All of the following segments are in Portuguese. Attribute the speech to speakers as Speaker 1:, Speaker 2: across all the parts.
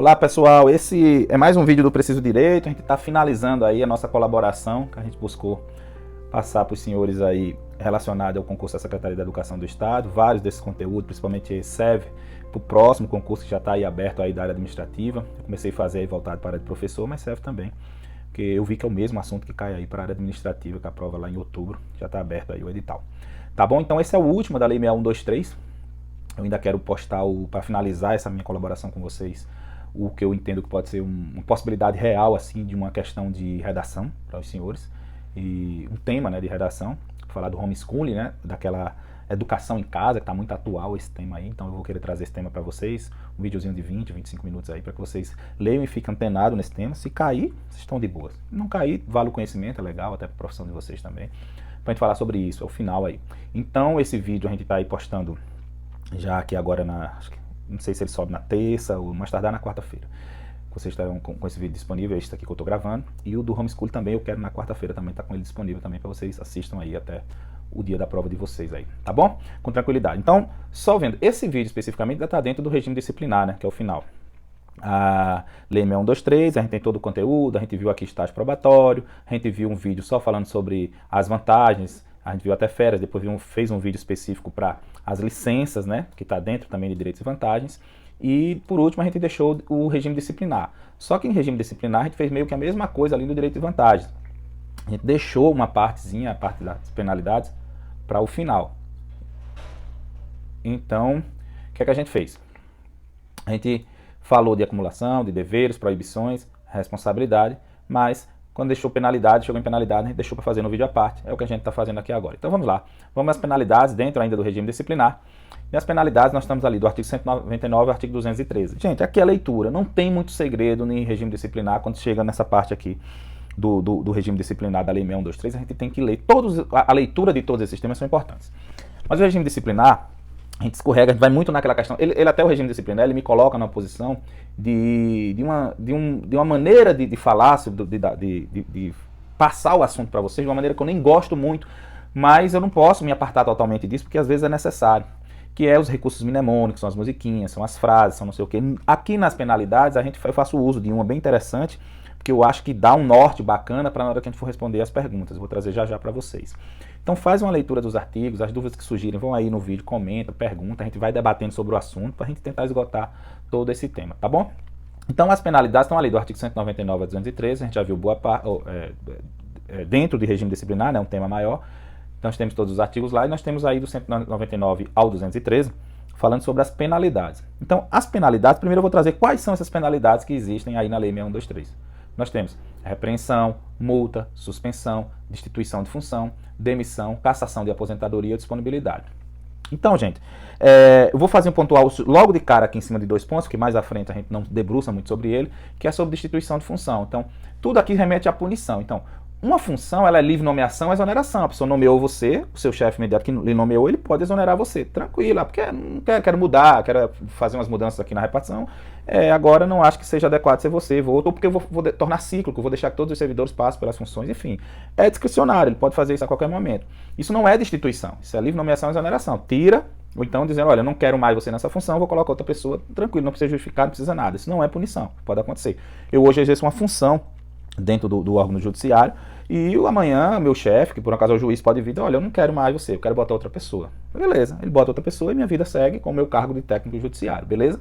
Speaker 1: Olá pessoal, esse é mais um vídeo do Preciso Direito. A gente está finalizando aí a nossa colaboração que a gente buscou passar para os senhores aí relacionado ao concurso da Secretaria da Educação do Estado. Vários desses conteúdos, principalmente serve para o próximo concurso que já está aí aberto aí da área administrativa. Eu comecei a fazer aí voltado para a área de professor, mas serve também, porque eu vi que é o mesmo assunto que cai aí para a área administrativa, que a prova lá em outubro já está aberto aí o edital. Tá bom? Então esse é o último da Lei 6123. Eu ainda quero postar para finalizar essa minha colaboração com vocês o que eu entendo que pode ser uma possibilidade real assim de uma questão de redação para os senhores e um tema, né, de redação, falar do homeschooling, né, daquela educação em casa que está muito atual esse tema aí. Então eu vou querer trazer esse tema para vocês, um videozinho de 20, 25 minutos aí para que vocês leiam e fiquem antenados nesse tema. Se cair, vocês estão de boas. Se não cair, vale o conhecimento, é legal até para a profissão de vocês também, para a gente falar sobre isso, é o final aí. Então esse vídeo a gente está aí postando já aqui agora não sei se ele sobe na terça ou mais tardar na quarta-feira. Vocês estarão com esse vídeo disponível, este aqui que eu estou gravando. E o do homeschooling também, eu quero na quarta-feira também estar com ele disponível também para vocês assistam aí até o dia da prova de vocês aí, tá bom? Com tranquilidade. Então, só vendo, esse vídeo especificamente ainda está dentro do regime disciplinar, né, que é o final. A Lei 6123, a gente tem todo o conteúdo, a gente viu aqui estágio probatório, a gente viu um vídeo só falando sobre as vantagens, a gente viu até férias, depois fez um vídeo específico para as licenças, né, que está dentro também de direitos e vantagens. E por último a gente deixou o regime disciplinar. Só que em regime disciplinar a gente fez meio que a mesma coisa ali no direito e vantagens. A gente deixou uma partezinha, a parte das penalidades, para o final. Então, o que é que a gente fez? A gente falou de acumulação, de deveres, proibições, responsabilidade, mas quando deixou penalidade, chegou em penalidade, a gente deixou para fazer no vídeo à parte. É o que a gente está fazendo aqui agora. Então vamos lá. Vamos às penalidades dentro ainda do regime disciplinar. E as penalidades nós estamos ali do artigo 199 ao artigo 213. Gente, aqui é a leitura. Não tem muito segredo em regime disciplinar quando chega nessa parte aqui do regime disciplinar da Lei 6123. A gente tem que ler. A leitura de todos esses temas são importantes. Mas o regime disciplinar, a gente escorrega, a gente vai muito naquela questão. Ele até o regime disciplinar, ele me coloca numa posição de uma maneira de falar, de passar o assunto para vocês, de uma maneira que eu nem gosto muito, mas eu não posso me apartar totalmente disso, porque às vezes é necessário. Que é os recursos mnemônicos, são as musiquinhas, são as frases, são não sei o quê. Aqui nas penalidades eu faço uso de uma bem interessante, porque eu acho que dá um norte bacana para na hora que a gente for responder as perguntas. Eu vou trazer já para vocês. Então faz uma leitura dos artigos, as dúvidas que surgirem vão aí no vídeo, comenta, pergunta, a gente vai debatendo sobre o assunto para a gente tentar esgotar todo esse tema, tá bom? Então as penalidades estão ali do artigo 199 a 213, a gente já viu boa parte, dentro de regime disciplinar, né, um tema maior. Então nós temos todos os artigos lá e nós temos aí do 199 ao 213 falando sobre as penalidades. Então as penalidades, primeiro eu vou trazer quais são essas penalidades que existem aí na Lei 6123. Nós temos repreensão, multa, suspensão, destituição de função, demissão, cassação de aposentadoria e disponibilidade. Então, gente, eu vou fazer um pontual logo de cara aqui em cima de 2 pontos, que mais à frente a gente não debruça muito sobre ele, que é sobre destituição de função. Então, tudo aqui remete à punição. Então, uma função, ela é livre nomeação ou exoneração. A pessoa nomeou você, o seu chefe imediato que lhe nomeou, ele pode exonerar você. Tranquilo, porque não quero mudar, quero fazer umas mudanças aqui na repartição. Agora não acho que seja adequado ser você, ou porque eu vou tornar cíclico, vou deixar que todos os servidores passem pelas funções, enfim. É discricionário, ele pode fazer isso a qualquer momento. Isso não é destituição, isso é livre nomeação ou exoneração. Tira, ou então dizendo, olha, eu não quero mais você nessa função, vou colocar outra pessoa, tranquilo, não precisa justificar, não precisa nada. Isso não é punição, pode acontecer. Eu hoje exerço uma função dentro do órgão judiciário, e amanhã meu chefe, que por acaso é o juiz, pode vir, olha, eu não quero mais você, eu quero botar outra pessoa. Beleza, ele bota outra pessoa e minha vida segue com o meu cargo de técnico judiciário, beleza?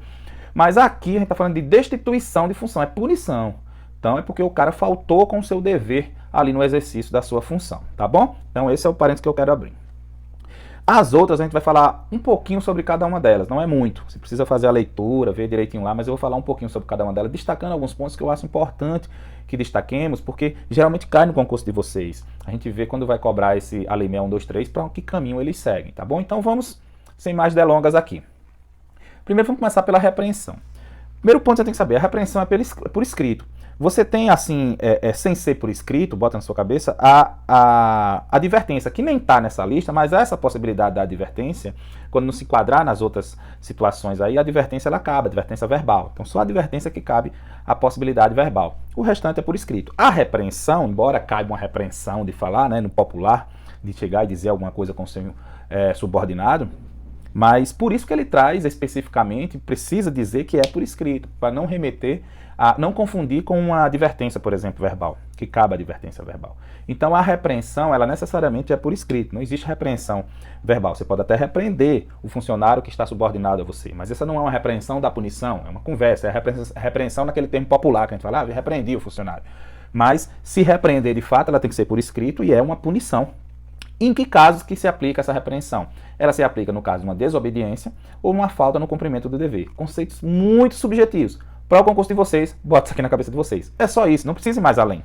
Speaker 1: Mas aqui a gente está falando de destituição de função, é punição. Então é porque o cara faltou com o seu dever ali no exercício da sua função, tá bom? Então esse é o parênteses que eu quero abrir. As outras a gente vai falar um pouquinho sobre cada uma delas, não é muito. Você precisa fazer a leitura, ver direitinho lá, mas eu vou falar um pouquinho sobre cada uma delas, destacando alguns pontos que eu acho importante que destaquemos, porque geralmente cai no concurso de vocês. A gente vê quando vai cobrar a Lei 6123 para que caminho eles seguem, tá bom? Então vamos, sem mais delongas aqui. Primeiro vamos começar pela repreensão. Primeiro ponto que você tem que saber, a repreensão é por escrito. Você tem, assim, sem ser por escrito, bota na sua cabeça, a advertência, que nem está nessa lista, mas essa possibilidade da advertência, quando não se enquadrar nas outras situações aí, a advertência ela cabe, a advertência verbal. Então, só a advertência que cabe a possibilidade verbal. O restante é por escrito. A repreensão, embora caiba uma repreensão de falar, né, no popular, de chegar e dizer alguma coisa com o seu subordinado, Mas por isso que ele traz especificamente, precisa dizer que é por escrito, para não remeter a não confundir com uma advertência, por exemplo, verbal, que cabe a advertência verbal. Então a repreensão, ela necessariamente é por escrito, não existe repreensão verbal. Você pode até repreender o funcionário que está subordinado a você, mas essa não é uma repreensão da punição, é uma conversa, é a repreensão naquele termo popular que a gente fala, repreendi o funcionário. Mas se repreender de fato, ela tem que ser por escrito e é uma punição. Em que casos que se aplica essa repreensão? Ela se aplica no caso de uma desobediência ou uma falta no cumprimento do dever. Conceitos muito subjetivos. Para o concurso de vocês, bota isso aqui na cabeça de vocês. É só isso, não precisa ir mais além.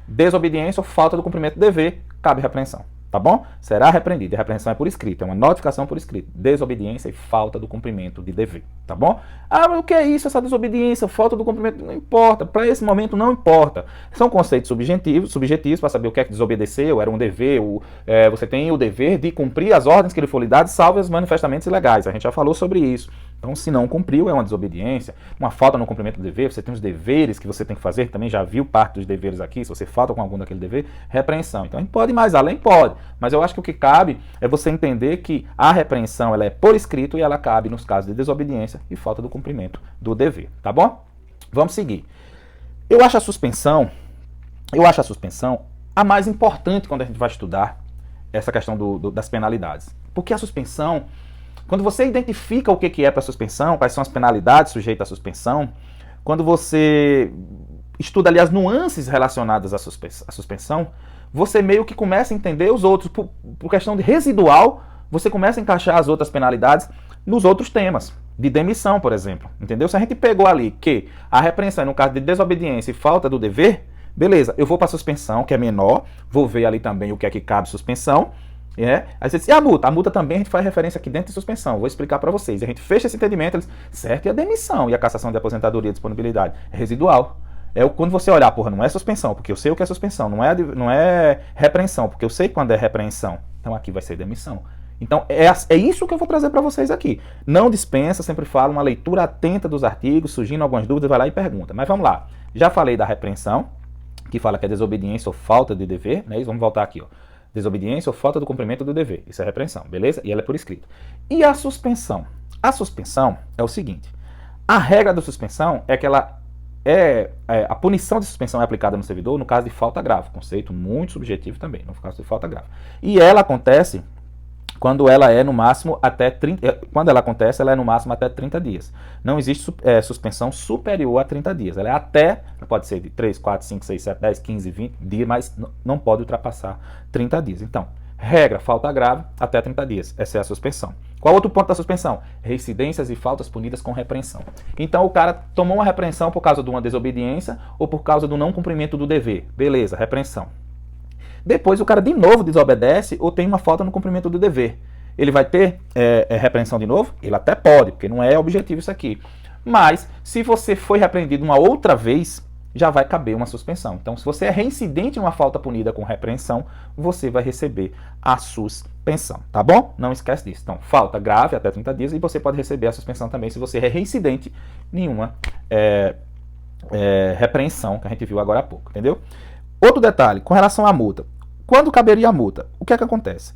Speaker 1: Desobediência ou falta do cumprimento do dever, cabe repreensão. Tá bom? Será repreendido. A repreensão é por escrito, é uma notificação por escrito. Desobediência e falta do cumprimento de dever. Tá bom? Ah, mas o que é isso, essa desobediência, falta do cumprimento? Não importa. Para esse momento não importa. São conceitos subjetivos para saber o que é que desobedeceu, era um dever, você tem o dever de cumprir as ordens que lhe foram dadas, salvo os manifestamente ilegais. A gente já falou sobre isso. Então, se não cumpriu, é uma desobediência, uma falta no cumprimento do dever, você tem os deveres que você tem que fazer, também já viu parte dos deveres aqui, se você falta com algum daquele dever, repreensão. Então, a gente pode ir mais além? Pode, mas eu acho que o que cabe é você entender que a repreensão ela é por escrito e ela cabe nos casos de desobediência e falta do cumprimento do dever, tá bom? Vamos seguir. Eu acho a suspensão a mais importante quando a gente vai estudar essa questão das penalidades, porque a suspensão, quando você identifica o que é para suspensão, quais são as penalidades sujeitas à suspensão, quando você estuda ali as nuances relacionadas à suspensão, você meio que começa a entender os outros. Por questão de residual, você começa a encaixar as outras penalidades nos outros temas, de demissão, por exemplo. Entendeu? Se a gente pegou ali que a repreensão, no caso de desobediência e falta do dever, beleza, eu vou para a suspensão, que é menor, vou ver ali também o que é que cabe suspensão. Aí você diz, e a multa também a gente faz referência aqui dentro de suspensão, vou explicar para vocês. A gente fecha esse entendimento, certo? E a demissão e a cassação de aposentadoria e disponibilidade é residual. Quando você olhar, porra, não é suspensão, porque eu sei o que é suspensão, não é repreensão, porque eu sei quando é repreensão. Então aqui vai ser demissão. Então é isso que eu vou trazer para vocês aqui. Não dispensa, sempre falo, uma leitura atenta dos artigos, surgindo algumas dúvidas, vai lá e pergunta. Mas vamos lá, já falei da repreensão, que fala que é desobediência ou falta de dever, né? Vamos voltar aqui, ó. Desobediência ou falta do cumprimento do dever. Isso é repreensão, beleza? E ela é por escrito. E a suspensão? A suspensão é o seguinte. A regra da suspensão é que a punição de suspensão é aplicada no servidor no caso de falta grave. Conceito muito subjetivo também, no caso de falta grave. E ela acontece quando ela é no máximo até 30, quando ela acontece, ela é no máximo até 30 dias. Não existe suspensão superior a 30 dias. Ela é até, pode ser de 3, 4, 5, 6, 7, 10, 15, 20 dias, mas não pode ultrapassar 30 dias. Então, regra, falta grave, até 30 dias. Essa é a suspensão. Qual outro ponto da suspensão? Reincidências e faltas punidas com repreensão. Então, o cara tomou uma repreensão por causa de uma desobediência ou por causa do não cumprimento do dever. Beleza, repreensão. Depois o cara de novo desobedece ou tem uma falta no cumprimento do dever. Ele vai ter repreensão de novo? Ele até pode, porque não é objetivo isso aqui. Mas, se você foi repreendido uma outra vez, já vai caber uma suspensão. Então, se você é reincidente em uma falta punida com repreensão, você vai receber a suspensão, tá bom? Não esquece disso. Então, falta grave até 30 dias e você pode receber a suspensão também se você é reincidente em uma repreensão, que a gente viu agora há pouco, entendeu? Outro detalhe, com relação à multa. Quando caberia a multa? O que é que acontece?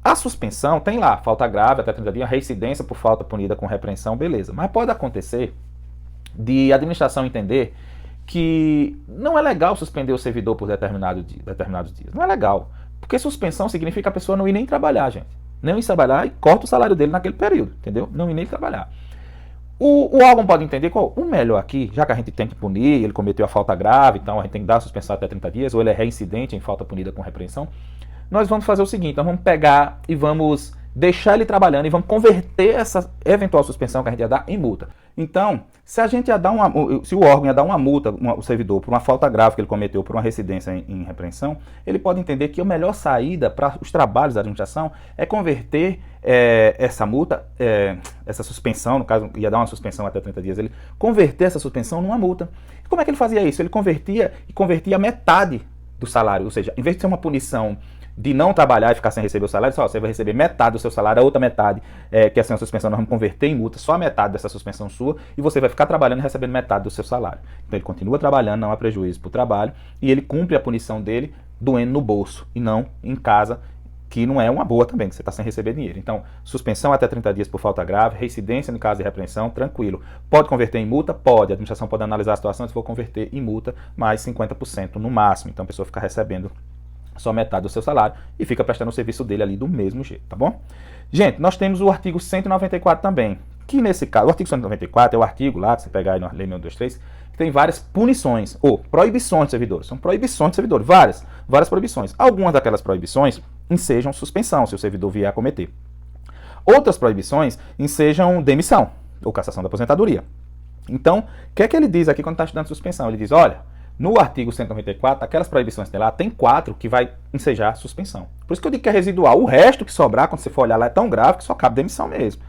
Speaker 1: A suspensão tem lá, falta grave até 30 dias, reincidência por falta punida com repreensão, beleza. Mas pode acontecer de a administração entender que não é legal suspender o servidor por determinados dias. Não é legal. Porque suspensão significa a pessoa não ir nem trabalhar, gente. Não ir trabalhar e corta o salário dele naquele período, entendeu? Não ir nem trabalhar. O órgão pode entender qual o melhor aqui, já que a gente tem que punir, ele cometeu a falta grave, então a gente tem que dar a suspensão até 30 dias, ou ele é reincidente em falta punida com repreensão. Nós vamos fazer o seguinte, nós vamos pegar e vamos deixar ele trabalhando e vamos converter essa eventual suspensão que a gente ia dar em multa. Então, se a gente ia dar se o órgão ia dar uma multa ao servidor por uma falta grave que ele cometeu por uma reincidência em repreensão, ele pode entender que a melhor saída para os trabalhos da administração é converter essa multa, essa suspensão, no caso ia dar uma suspensão até 30 dias, ele converter essa suspensão numa multa. E como é que ele fazia isso? Ele convertia metade do salário, ou seja, em vez de ser uma punição de não trabalhar e ficar sem receber o salário, só você vai receber metade do seu salário, a outra metade, que é assim, a suspensão, nós vamos converter em multa, só a metade dessa suspensão sua, e você vai ficar trabalhando e recebendo metade do seu salário. Então ele continua trabalhando, não há prejuízo para o trabalho, e ele cumpre a punição dele doendo no bolso, e não em casa, que não é uma boa também, que você está sem receber dinheiro. Então, suspensão até 30 dias por falta grave, reincidência no caso de repreensão, tranquilo. Pode converter em multa? Pode. A administração pode analisar a situação se for converter em multa, mais 50% no máximo. Então, a pessoa fica recebendo só metade do seu salário e fica prestando o serviço dele ali do mesmo jeito, tá bom? Gente, nós temos o artigo 194 também, que nesse caso, o artigo 194 é o artigo lá, que você pegar aí na Lei 623, que tem várias punições, ou proibições de servidores. São proibições de servidores, várias proibições. Algumas daquelas proibições ensejam suspensão, se o servidor vier a cometer. Outras proibições ensejam demissão, ou cassação da aposentadoria. Então, o que é que ele diz aqui quando está estudando suspensão? Ele diz, olha, no artigo 194, aquelas proibições que tem lá, tem 4 que vai ensejar suspensão. Por isso que eu digo que é residual. O resto que sobrar, quando você for olhar lá, é tão grave que só cabe demissão mesmo.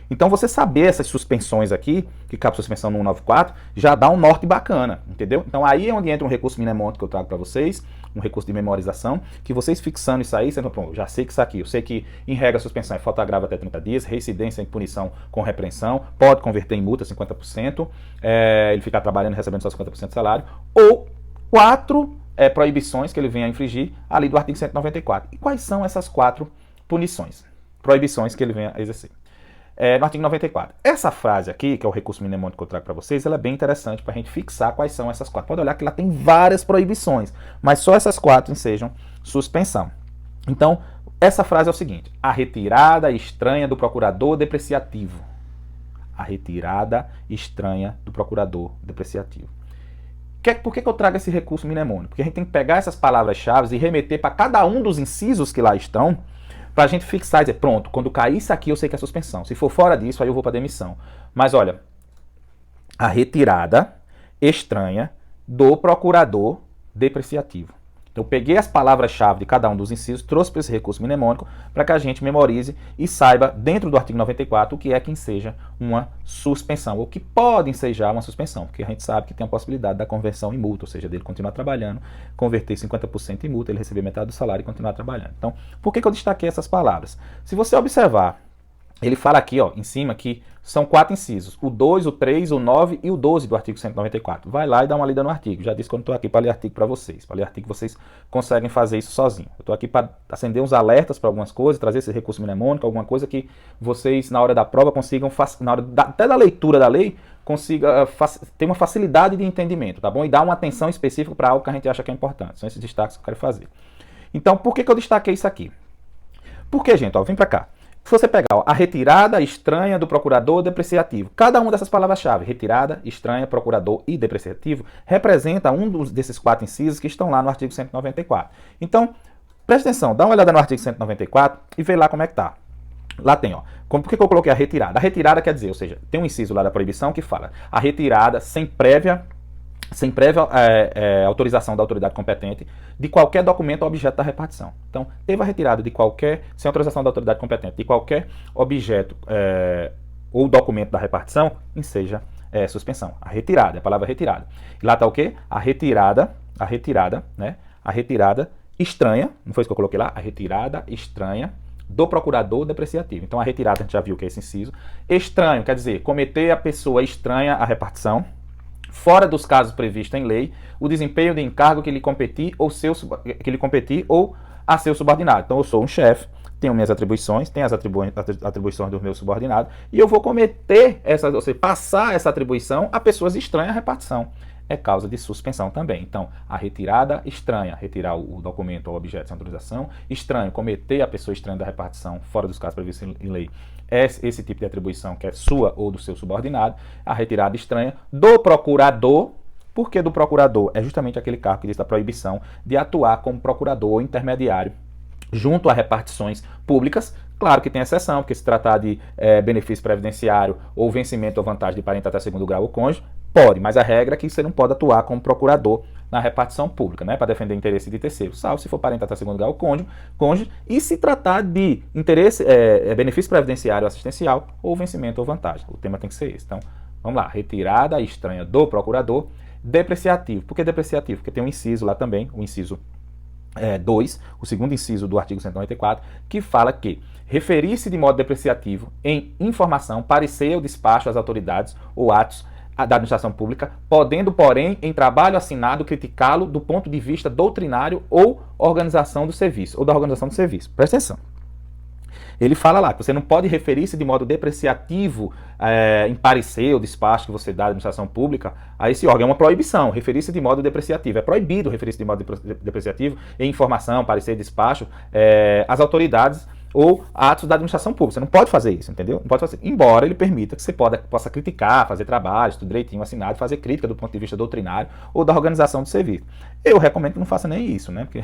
Speaker 1: Então, você saber essas suspensões aqui, que cabe suspensão no 194, já dá um norte bacana, entendeu? Então, aí é onde entra um recurso mnemônico que eu trago para vocês, um recurso de memorização, que vocês fixando isso aí, você fala, pronto, já sei que isso aqui, eu sei que, em regra, a suspensão é falta grave até 30 dias, reincidência em punição com repreensão, pode converter em multa 50%, ele ficar trabalhando e recebendo só 50% do salário, ou 4 proibições que ele venha a infringir ali do artigo 194. E quais são essas 4 punições, proibições que ele venha a exercer? No artigo 94. Essa frase aqui, que é o recurso mnemônico que eu trago para vocês, ela é bem interessante para a gente fixar quais são essas 4. Pode olhar que lá tem várias proibições, mas só essas 4 ensejam suspensão. Então, essa frase é o seguinte: a retirada estranha do procurador depreciativo. A retirada estranha do procurador depreciativo. Por que eu trago esse recurso mnemônico? Porque a gente tem que pegar essas palavras-chave e remeter para cada um dos incisos que lá estão, para a gente fixar e dizer, pronto, quando cair isso aqui eu sei que é suspensão. Se for fora disso, aí eu vou para demissão. Mas olha, a retirada estranha do procurador depreciativo. Então eu peguei as palavras-chave de cada um dos incisos, trouxe para esse recurso mnemônico para que a gente memorize e saiba, dentro do artigo 94, o que é que enseja uma suspensão, ou que pode ensejar uma suspensão, porque a gente sabe que tem a possibilidade da conversão em multa, ou seja, dele continuar trabalhando, converter 50% em multa, ele receber metade do salário e continuar trabalhando. Então, por que eu destaquei essas palavras? Se você observar, ele fala aqui, ó, em cima, que são 4 incisos, o 2, o 3, o 9 e o 12 do artigo 194. Vai lá e dá uma lida no artigo. Já disse que eu não estou aqui para ler artigo para vocês. Para ler artigo vocês conseguem fazer isso sozinho. Eu estou aqui para acender uns alertas para algumas coisas, trazer esse recurso mnemônico, alguma coisa que vocês, na hora da prova, consigam, na hora até da leitura da lei, consiga ter uma facilidade de entendimento, tá bom? E dar uma atenção específica para algo que a gente acha que é importante. São esses destaques que eu quero fazer. Então, por que eu destaquei isso aqui? Porque, gente, ó, vem para cá. Se você pegar ó, a retirada estranha do procurador depreciativo, cada uma dessas palavras-chave, retirada, estranha, procurador e depreciativo, representa um desses 4 incisos que estão lá no artigo 194. Então, presta atenção, dá uma olhada no artigo 194 e vê lá como é que tá. Lá tem, ó, por que eu coloquei a retirada? A retirada quer dizer, ou seja, tem um inciso lá da proibição que fala a retirada sem prévia autorização da autoridade competente de qualquer documento ou objeto da repartição. Então, teve a retirada de qualquer, sem autorização da autoridade competente, de qualquer objeto ou documento da repartição, enseja suspensão. A retirada, a palavra retirada. E lá está o quê? A retirada, né? A retirada estranha, não foi isso que eu coloquei lá? A retirada estranha do procurador depreciativo. Então, a retirada, a gente já viu que é esse inciso. Estranho, quer dizer, cometer a pessoa estranha à repartição, fora dos casos previstos em lei, o desempenho de encargo que lhe competir ou a seu subordinado. Então, eu sou um chefe, tenho minhas atribuições, tenho as atribuições dos meus subordinados, e eu vou cometer ou seja, passar essa atribuição a pessoas estranhas à repartição. É causa de suspensão também. Então, a retirada estranha, retirar o documento ou objeto sem autorização, estranho, cometer a pessoa estranha da repartição, fora dos casos previstos em lei, esse tipo de atribuição que é sua ou do seu subordinado. A retirada estranha do procurador. Por que do procurador? É justamente aquele cargo que diz da proibição de atuar como procurador ou intermediário junto a repartições públicas. Claro que tem exceção, porque se tratar de benefício previdenciário ou vencimento ou vantagem de parente até 2º grau ou cônjuge, pode, mas a regra é que você não pode atuar como procurador na repartição pública, né, para defender interesse de terceiro, salvo se for parente até 2º grau ou cônjuge, e se tratar de interesse, benefício previdenciário ou assistencial ou vencimento ou vantagem. O tema tem que ser esse. Então, vamos lá, retirada estranha do procurador depreciativo. Por que depreciativo? Porque tem um inciso lá também, o inciso 2, o segundo inciso do artigo 194, que fala que referir-se de modo depreciativo em informação, parecer ou despacho às autoridades ou atos da administração pública, podendo, porém, em trabalho assinado, criticá-lo do ponto de vista doutrinário ou organização do serviço, ou da organização do serviço. Presta atenção. Ele fala lá que você não pode referir-se de modo depreciativo em parecer ou despacho que você dá à administração pública a esse órgão. É uma proibição, referir-se de modo depreciativo. É proibido referir-se de modo depreciativo em informação, parecer, despacho, às autoridades ou atos da administração pública. Você não pode fazer isso, entendeu? Não pode fazer. Embora ele permita que você possa criticar, fazer trabalhos, tudo direitinho assinado, fazer crítica do ponto de vista doutrinário ou da organização do serviço. Eu recomendo que não faça nem isso, né? Porque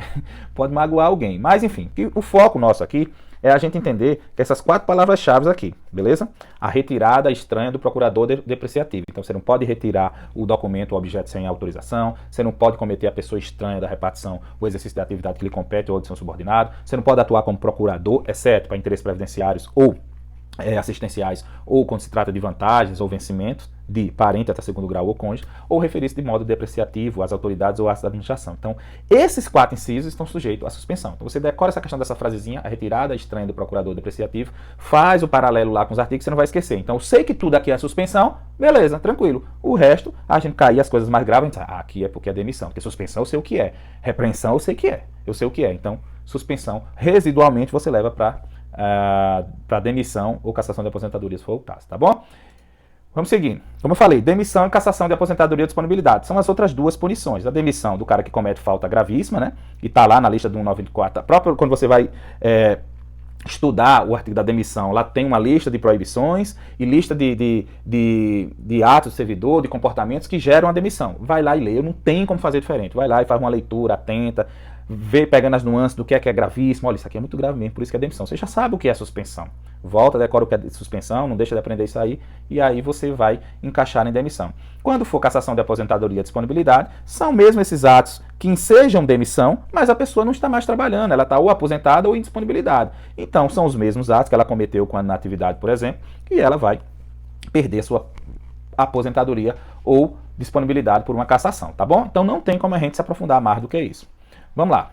Speaker 1: pode magoar alguém. Mas, enfim, o foco nosso aqui é a gente entender que essas 4 palavras-chave aqui, beleza? A retirada estranha do procurador depreciativo. Então, você não pode retirar o documento ou objeto sem autorização, você não pode cometer a pessoa estranha da repartição o exercício da atividade que lhe compete ou de seu subordinado, você não pode atuar como procurador, exceto para interesses previdenciários ou assistenciais, ou quando se trata de vantagens ou vencimentos de parente até 2º grau ou cônjuge, ou referir-se de modo depreciativo às autoridades ou às da administração. Então, esses 4 incisos estão sujeitos à suspensão. Então, você decora essa questão dessa frasezinha, a retirada estranha do procurador depreciativo, faz o paralelo lá com os artigos, você não vai esquecer. Então, eu sei que tudo aqui é suspensão, beleza, tranquilo. O resto, a gente cair as coisas mais graves, a gente aqui é porque é demissão, porque suspensão eu sei o que é, repreensão eu sei o que é. Então, suspensão, residualmente, você leva para demissão ou cassação de aposentadoria, se for o caso, tá bom? Vamos seguindo. Como eu falei, demissão e cassação de aposentadoria e disponibilidade. São as outras 2 punições. A demissão do cara que comete falta gravíssima, né? E está lá na lista do 194. Próprio quando você vai estudar o artigo da demissão, lá tem uma lista de proibições e lista de atos do servidor, de comportamentos que geram a demissão. Vai lá e lê. Não tem como fazer diferente. Vai lá e faz uma leitura atenta, vê pegando as nuances do que é gravíssimo. Olha, isso aqui é muito grave mesmo, por isso que é demissão. Você já sabe o que é suspensão. Volta, decora o que é suspensão, não deixa de aprender isso aí, e aí você vai encaixar em demissão. Quando for cassação de aposentadoria e disponibilidade, são mesmo esses atos que ensejam demissão, mas a pessoa não está mais trabalhando, ela está ou aposentada ou em disponibilidade. Então, são os mesmos atos que ela cometeu quando na atividade, por exemplo, e ela vai perder sua aposentadoria ou disponibilidade por uma cassação, tá bom? Então, não tem como a gente se aprofundar mais do que isso. Vamos lá.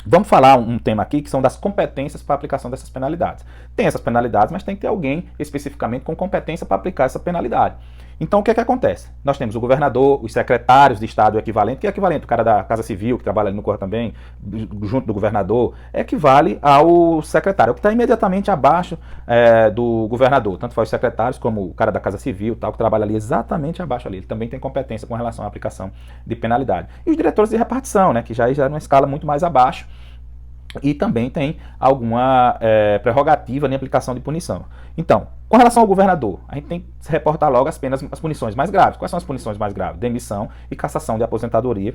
Speaker 1: Vamos falar um tema aqui que são das competências para a aplicação dessas penalidades. Tem essas penalidades, mas tem que ter alguém especificamente com competência para aplicar essa penalidade. Então, o que é que acontece? Nós temos o governador, os secretários de Estado equivalente, que é equivalente, o cara da Casa Civil, que trabalha ali no Corpo também, junto do governador, equivale ao secretário, o que está imediatamente abaixo do governador. Tanto faz os secretários como o cara da Casa Civil, tal, que trabalha ali exatamente abaixo ali. Ele também tem competência com relação à aplicação de penalidade. E os diretores de repartição, né, que já é uma escala muito mais abaixo, e também tem alguma prerrogativa em aplicação de punição. Então, com relação ao governador, a gente tem que se reportar logo as punições mais graves. Quais são as punições mais graves? Demissão e cassação de aposentadoria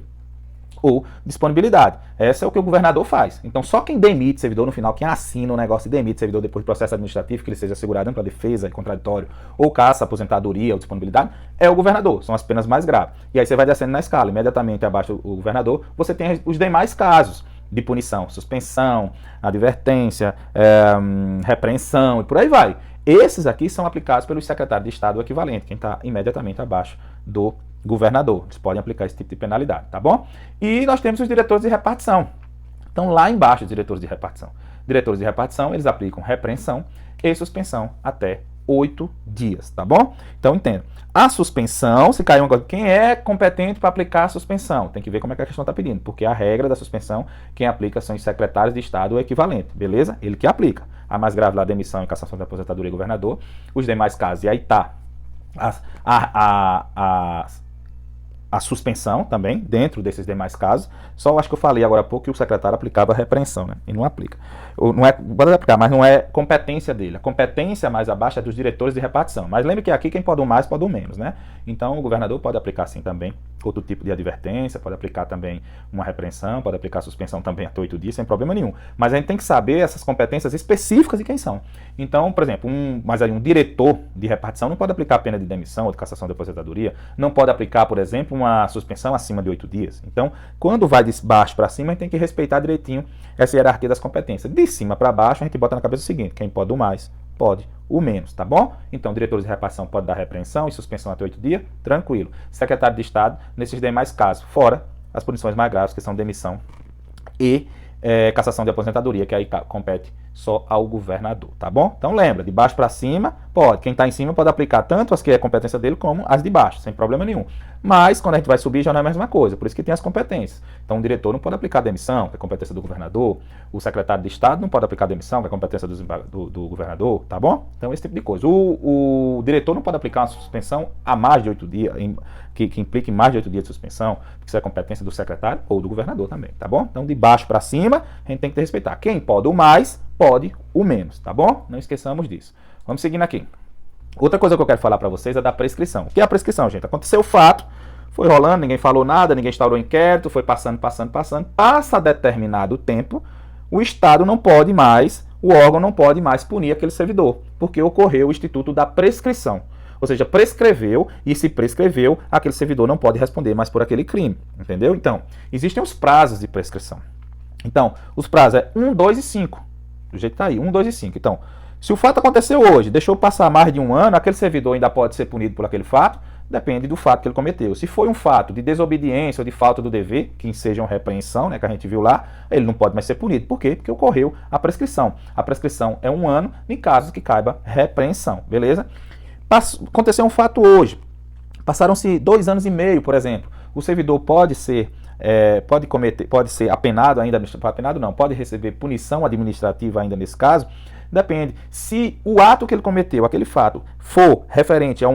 Speaker 1: ou disponibilidade. Essa é o que o governador faz. Então, só quem demite servidor no final, quem assina o negócio e demite servidor depois do processo administrativo, que ele seja assegurado para defesa e contraditório, ou caça aposentadoria ou disponibilidade, é o governador. São as penas mais graves. E aí você vai descendo na escala. Imediatamente abaixo do governador, você tem os demais casos de punição, suspensão, advertência, repreensão e por aí vai. Esses aqui são aplicados pelos secretários de Estado equivalente, quem está imediatamente abaixo do governador. Eles podem aplicar esse tipo de penalidade, tá bom? E nós temos os diretores de repartição. Então, lá embaixo, os diretores de repartição. Diretores de repartição, eles aplicam repreensão e suspensão até 8 dias, tá bom? Então, entenda. A suspensão, se caiu uma coisa, quem é competente para aplicar a suspensão? Tem que ver como é que a questão está pedindo, porque a regra da suspensão, quem aplica são os secretários de Estado ou equivalente, beleza? Ele que aplica. A mais grave lá, demissão e cassação de aposentadoria e governador. Os demais casos, e aí está a suspensão também, dentro desses demais casos. Só acho que eu falei agora há pouco que o secretário aplicava a repreensão, né? E não aplica. Não é, pode aplicar, mas não é competência dele. A competência mais abaixo é dos diretores de repartição. Mas lembre que aqui quem pode o mais, pode o menos, né? Então o governador pode aplicar sim também outro tipo de advertência, pode aplicar também uma repreensão, pode aplicar suspensão também até 8 dias, sem problema nenhum. Mas a gente tem que saber essas competências específicas e quem são. Então, por exemplo, um diretor de repartição não pode aplicar pena de demissão ou de cassação de aposentadoria, não pode aplicar, por exemplo, uma suspensão acima de 8 dias. Então, quando vai de baixo para cima, a gente tem que respeitar direitinho essa hierarquia das competências. De cima para baixo, a gente bota na cabeça o seguinte: quem pode o mais, pode o menos, tá bom? Então, diretores de repartição pode dar repreensão e suspensão até 8 dias, tranquilo. Secretário de Estado, nesses demais casos, fora as punições mais graves, que são demissão e cassação de aposentadoria, que aí compete só ao governador, tá bom? Então lembra, de baixo para cima, pode. Quem está em cima pode aplicar tanto as que é competência dele como as de baixo, sem problema nenhum. Mas quando a gente vai subir já não é a mesma coisa, por isso que tem as competências. Então o diretor não pode aplicar demissão, que é competência do governador, o secretário de Estado não pode aplicar demissão, que é competência do governador, tá bom? Então esse tipo de coisa. O diretor não pode aplicar uma suspensão a mais de 8 dias, que implique mais de 8 dias de suspensão, que isso é competência do secretário ou do governador também, tá bom? Então de baixo para cima, a gente tem que respeitar. Quem pode o mais, pode o menos, tá bom? Não esqueçamos disso. Vamos seguindo aqui. Outra coisa que eu quero falar para vocês é da prescrição. O que é a prescrição, gente? Aconteceu o fato, foi rolando, ninguém falou nada, ninguém instaurou inquérito, foi passando. Passa determinado tempo, o Estado não pode mais, o órgão não pode mais punir aquele servidor, porque ocorreu o instituto da prescrição. Ou seja, prescreveu, e se prescreveu, aquele servidor não pode responder mais por aquele crime, entendeu? Então, existem os prazos de prescrição. Então, os prazos é 1, 2 e 5. Do jeito que está aí, 1, 2 e 5. Então, se o fato aconteceu hoje, deixou passar mais de um ano, aquele servidor ainda pode ser punido por aquele fato, depende do fato que ele cometeu. Se foi um fato de desobediência ou de falta do dever, que seja uma repreensão, né, que a gente viu lá, ele não pode mais ser punido. Por quê? Porque ocorreu a prescrição. A prescrição é 1 ano em casos que caiba repreensão, beleza? Aconteceu um fato hoje, passaram-se 2 anos e meio, por exemplo. O servidor pode ser apenado ainda, apenado não, pode receber punição administrativa ainda nesse caso. Depende. Se o ato que ele cometeu, aquele fato, for referente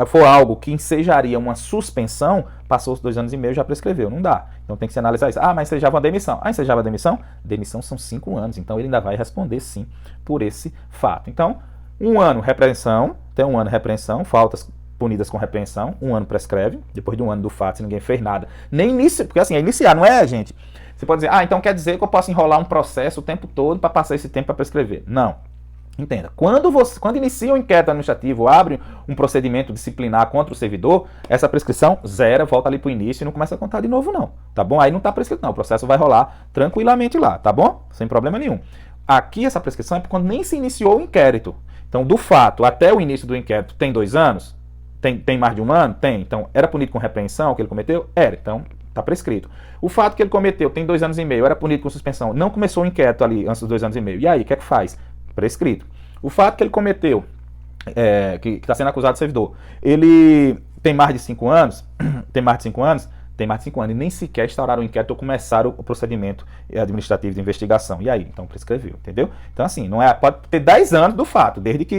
Speaker 1: for algo que ensejaria uma suspensão, passou os 2 anos e meio, já prescreveu. Não dá. Então tem que se analisar isso. Ah, mas ensejava uma demissão. Ah, ensejava a demissão? Demissão são 5 anos. Então ele ainda vai responder sim por esse fato. Então, 1 ano repreensão, até 1 ano repreensão, faltas punidas com repreensão, 1 ano prescreve, depois de 1 ano do fato, se ninguém fez nada. Nem inicia, porque assim, é iniciar, não é, gente? Você pode dizer, então quer dizer que eu posso enrolar um processo o tempo todo para passar esse tempo para prescrever. Não. Entenda, quando inicia um inquérito administrativo, abre um procedimento disciplinar contra o servidor, essa prescrição zera, volta ali para o início e não começa a contar de novo não, tá bom? Aí não está prescrito não, o processo vai rolar tranquilamente lá, tá bom? Sem problema nenhum. Aqui essa prescrição é quando nem se iniciou o inquérito. Então do fato até o início do inquérito tem 2 anos? Tem mais de 1 ano? Tem. Então era punido com repreensão que ele cometeu? Era. Então está prescrito. O fato que ele cometeu tem 2 anos e meio, era punido com suspensão, não começou o inquérito ali antes dos 2 anos e meio. E aí, o que é que faz? Prescrito. O fato que ele cometeu, que está sendo acusado de servidor, ele tem mais de 5 anos, e nem sequer instauraram o inquérito ou começaram o procedimento administrativo de investigação. E aí? Então prescreveu, entendeu? Então assim, não é, pode ter 10 anos do fato, desde que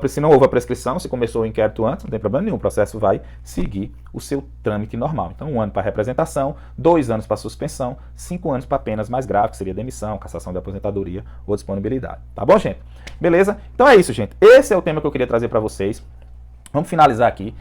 Speaker 1: se não houve a prescrição, se começou o inquérito antes, não tem problema nenhum, o processo vai seguir o seu trâmite normal. Então 1 ano para representação, 2 anos para suspensão, 5 anos para penas mais graves, que seria demissão, cassação de aposentadoria ou disponibilidade. Tá bom, gente? Beleza? Então é isso, gente. Esse é o tema que eu queria trazer para vocês. Vamos finalizar aqui.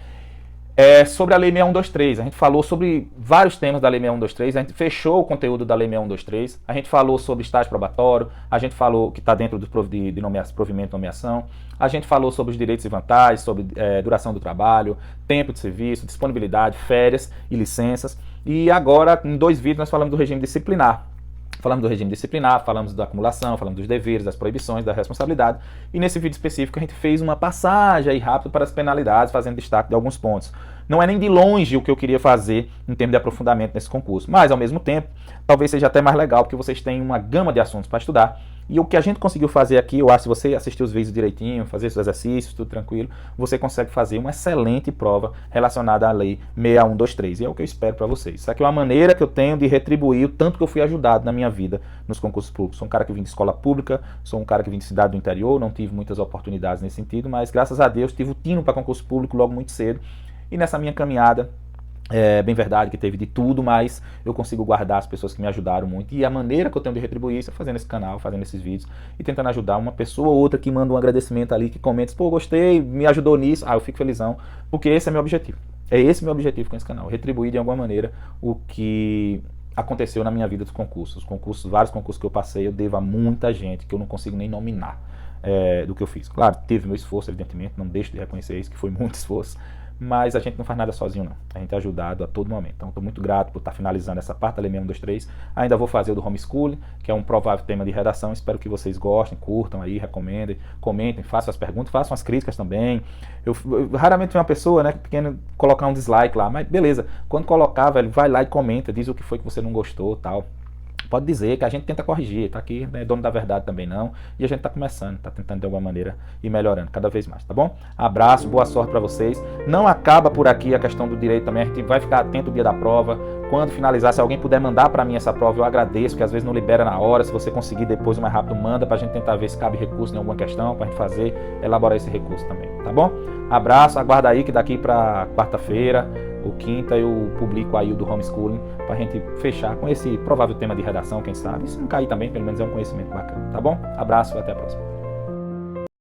Speaker 1: Sobre a Lei 6123, a gente falou sobre vários temas da Lei 6123, a gente fechou o conteúdo da Lei 6123, a gente falou sobre estágio probatório, a gente falou que está dentro do provimento e nomeação, a gente falou sobre os direitos e vantagens, sobre duração do trabalho, tempo de serviço, disponibilidade, férias e licenças, e agora em 2 vídeos nós falamos do regime disciplinar. Falamos do regime disciplinar, falamos da acumulação, falamos dos deveres, das proibições, da responsabilidade. E nesse vídeo específico a gente fez uma passagem aí rápido para as penalidades, fazendo destaque de alguns pontos. Não é nem de longe o que eu queria fazer em termos de aprofundamento nesse concurso, mas ao mesmo tempo, talvez seja até mais legal, porque vocês têm uma gama de assuntos para estudar. E o que a gente conseguiu fazer aqui, eu acho, se você assistir os vídeos direitinho, fazer seus exercícios, tudo tranquilo, você consegue fazer uma excelente prova relacionada à Lei 6123. E é o que eu espero para vocês. Isso aqui é uma maneira que eu tenho de retribuir o tanto que eu fui ajudado na minha vida nos concursos públicos. Sou um cara que vim de escola pública, sou um cara que vim de cidade do interior, não tive muitas oportunidades nesse sentido, mas graças a Deus tive o tino para concurso público logo muito cedo. E nessa minha caminhada, é bem verdade que teve de tudo, mas eu consigo guardar as pessoas que me ajudaram muito. E a maneira que eu tenho de retribuir isso é fazendo esse canal, fazendo esses vídeos e tentando ajudar uma pessoa ou outra que manda um agradecimento ali, que comenta, pô, gostei, me ajudou nisso, eu fico felizão, porque esse é meu objetivo. É esse meu objetivo com esse canal, retribuir de alguma maneira o que aconteceu na minha vida dos concursos. Vários concursos que eu passei, eu devo a muita gente que eu não consigo nem nominar do que eu fiz. Claro, teve meu esforço, evidentemente, não deixo de reconhecer isso, que foi muito esforço. Mas a gente não faz nada sozinho não, a gente é ajudado a todo momento. Então estou muito grato por estar finalizando essa parte da Lei 6123. Ainda vou fazer o do homeschooling, que é um provável tema de redação. Espero que vocês gostem, curtam aí, recomendem, comentem, façam as perguntas, façam as críticas também. Eu raramente vi uma pessoa, né, pequena, colocar um dislike lá, mas beleza, quando colocar, velho, vai lá e comenta, diz o que foi que você não gostou, tal. pode dizer que a gente tenta corrigir, tá aqui, não é dono da verdade também não, e a gente tá começando, tá tentando de alguma maneira ir melhorando cada vez mais, tá bom? Abraço, boa sorte para vocês. Não acaba por aqui a questão do direito também, a gente vai ficar atento o dia da prova. Quando finalizar, se alguém puder mandar para mim essa prova, eu agradeço, porque às vezes não libera na hora. Se você conseguir depois o mais rápido, manda pra gente tentar ver se cabe recurso em alguma questão, pra gente fazer, elaborar esse recurso também, tá bom? Abraço, aguarda aí que daqui para quarta-feira ou quinta eu publico aí o do homeschooling pra gente fechar com esse provável tema de redação, quem sabe. E se não cair também, pelo menos é um conhecimento bacana, tá bom? Abraço, até a próxima.